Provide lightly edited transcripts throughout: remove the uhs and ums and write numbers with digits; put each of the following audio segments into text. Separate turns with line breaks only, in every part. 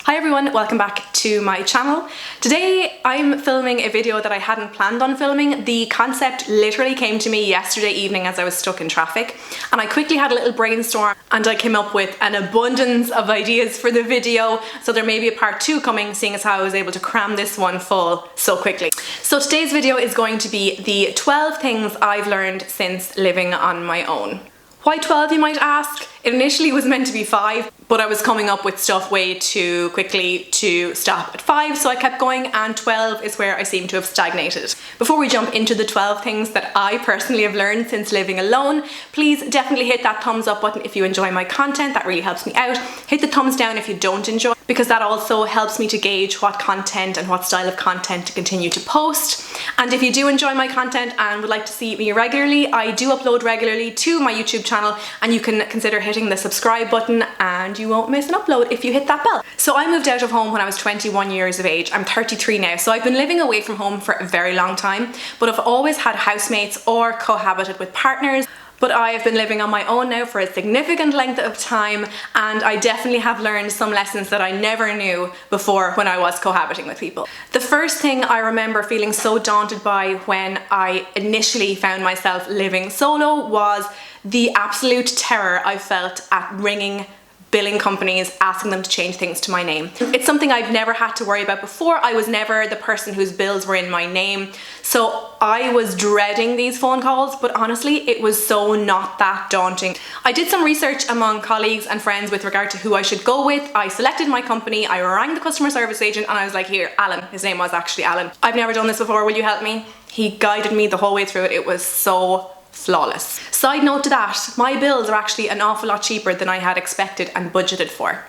Hi everyone, welcome back to my channel. Today I'm filming a video that I hadn't planned on filming. The concept literally came to me yesterday evening as I was stuck in traffic, and I quickly had a little brainstorm and I came up with an abundance of ideas for the video, so there may be a part 2 coming, seeing as how I was able to cram this one full so quickly. So today's video is going to be the 12 things I've learned since living on my own. Why 12, you might ask? It initially was meant to be 5, but I was coming up with stuff way too quickly to stop at 5, so I kept going, and 12 is where I seem to have stagnated. Before we jump into the 12 things that I personally have learned since living alone, please definitely hit that thumbs up button if you enjoy my content. That really helps me out. Hit the thumbs down if you don't enjoy, because that also helps me to gauge what content and what style of content to continue to post. And if you do enjoy my content and would like to see me regularly, I do upload regularly to my YouTube channel, and you can consider hitting the subscribe button and you won't miss an upload if you hit that bell. So I moved out of home when I was 21 years of age. I'm 33 now, so I've been living away from home for a very long time, but I've always had housemates or cohabited with partners. But I have been living on my own now for a significant length of time, and I definitely have learned some lessons that I never knew before when I was cohabiting with people. The first thing I remember feeling so daunted by when I initially found myself living solo was the absolute terror I felt at ringing billing companies, asking them to change things to my name. It's something I've never had to worry about before. I was never the person whose bills were in my name, so I was dreading these phone calls, but honestly, it was so not that daunting. I did some research among colleagues and friends with regard to who I should go with. I selected my company, I rang the customer service agent, and I was like, here, Alan. His name was actually Alan. I've never done this before, will you help me? He guided me the whole way through it. It was so flawless. Side note to that, my bills are actually an awful lot cheaper than I had expected and budgeted for.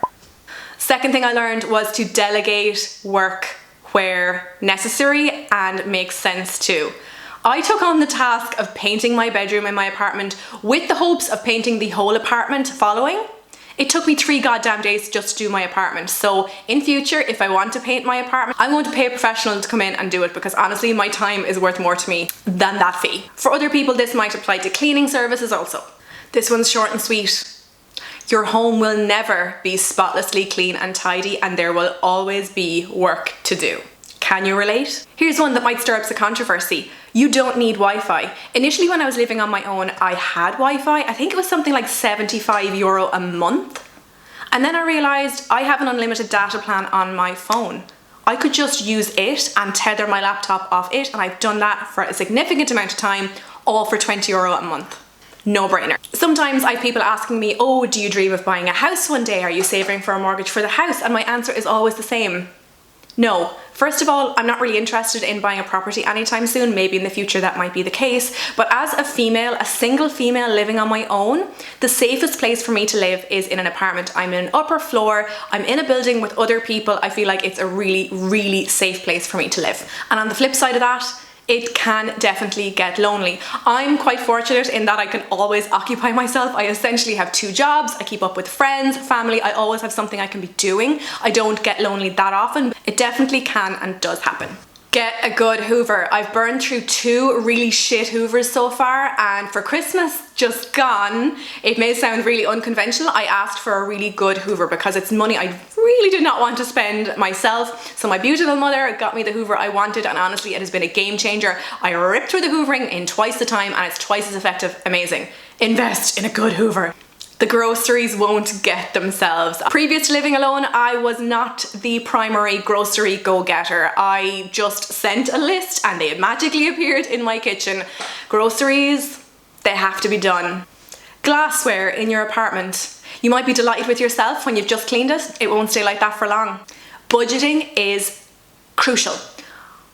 Second thing I learned was to delegate work where necessary and makes sense too. I took on the task of painting my bedroom in my apartment with the hopes of painting the whole apartment following. It took me 3 goddamn days just to do my apartment. So in future, if I want to paint my apartment, I'm going to pay a professional to come in and do it, because honestly, my time is worth more to me than that fee. For other people, this might apply to cleaning services also. This one's short and sweet. Your home will never be spotlessly clean and tidy, and there will always be work to do. Can you relate? Here's one that might stir up some controversy. You don't need Wi-Fi. Initially, when I was living on my own, I had Wi-Fi. I think it was something like €75 a month. And then I realized I have an unlimited data plan on my phone. I could just use it and tether my laptop off it, and I've done that for a significant amount of time, all for €20 a month. No brainer. Sometimes I have people asking me, oh, do you dream of buying a house one day? Are you saving for a mortgage for the house? And my answer is always the same. No. First of all, I'm not really interested in buying a property anytime soon. Maybe in the future that might be the case. But as a female, a single female living on my own, the safest place for me to live is in an apartment. I'm in an upper floor, I'm in a building with other people. I feel like it's a really, really safe place for me to live. And on the flip side of that, it can definitely get lonely. I'm quite fortunate in that I can always occupy myself. I essentially have 2 jobs. I keep up with friends, family. I always have something I can be doing. I don't get lonely that often. It definitely can and does happen. Get a good Hoover. I've burned through 2 really shit Hoovers so far, and for Christmas just gone, it may sound really unconventional, I asked for a really good Hoover because it's money I really did not want to spend myself. So my beautiful mother got me the Hoover I wanted, and honestly it has been a game changer. I ripped through the hoovering in twice the time and it's twice as effective. Amazing. Invest in a good Hoover. The groceries won't get themselves. Previous to living alone, I was not the primary grocery go-getter. I just sent a list and they magically appeared in my kitchen. Groceries, they have to be done. Glassware in your apartment. You might be delighted with yourself when you've just cleaned it. It won't stay like that for long. Budgeting is crucial.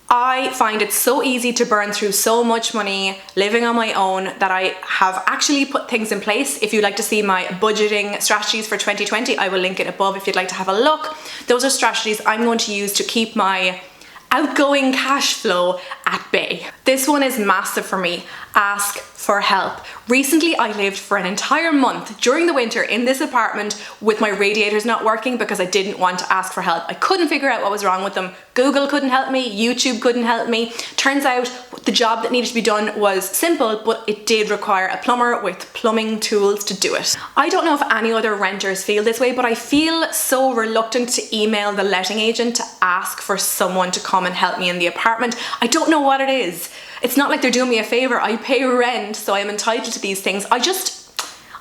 I find it so easy to burn through so much money living on my own that I have actually put things in place. If you'd like to see my budgeting strategies for 2020, I will link it above if you'd like to have a look. Those are strategies I'm going to use to keep my outgoing cash flow at bay. This one is massive for me. Ask for help. Recently, I lived for an entire month during the winter in this apartment with my radiators not working because I didn't want to ask for help. I couldn't figure out what was wrong with them. Google couldn't help me, YouTube couldn't help me. Turns out the job that needed to be done was simple, but it did require a plumber with plumbing tools to do it. I don't know if any other renters feel this way, but I feel so reluctant to email the letting agent to ask for someone to come and help me in the apartment. I don't know what it is. It's not like they're doing me a favor. I pay rent, so I'm entitled to these things. I guess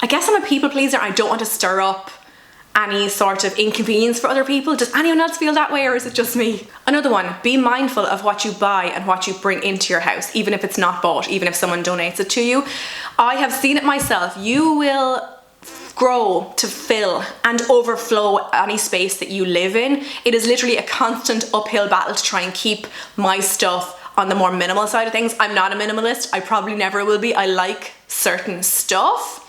I'm a people pleaser. I don't want to stir up any sort of inconvenience for other people. Does anyone else feel that way, or is it just me? Another one, be mindful of what you buy and what you bring into your house, even if it's not bought, even if someone donates it to you. I have seen it myself. You will grow to fill and overflow any space that you live in. It is literally a constant uphill battle to try and keep my stuff on the more minimal side of things. I'm not a minimalist. I probably never will be. I like certain stuff,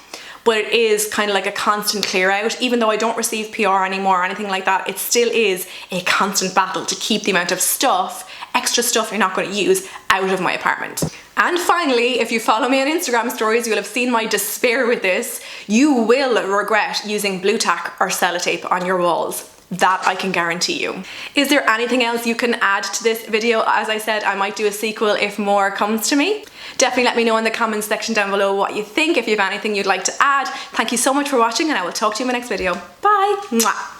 but it is kind of like a constant clear out. Even though I don't receive PR anymore or anything like that, it still is a constant battle to keep the amount of stuff, extra stuff you're not going to use, out of my apartment. And finally, if you follow me on Instagram stories, you'll have seen my despair with this. You will regret using blue tack or sellotape on your walls. That I can guarantee you. Is there anything else you can add to this video? As I said, I might do a sequel if more comes to me. Definitely let me know in the comments section down below what you think, if you have anything you'd like to add. Thank you so much for watching, and I will talk to you in my next video. Bye! Mwah.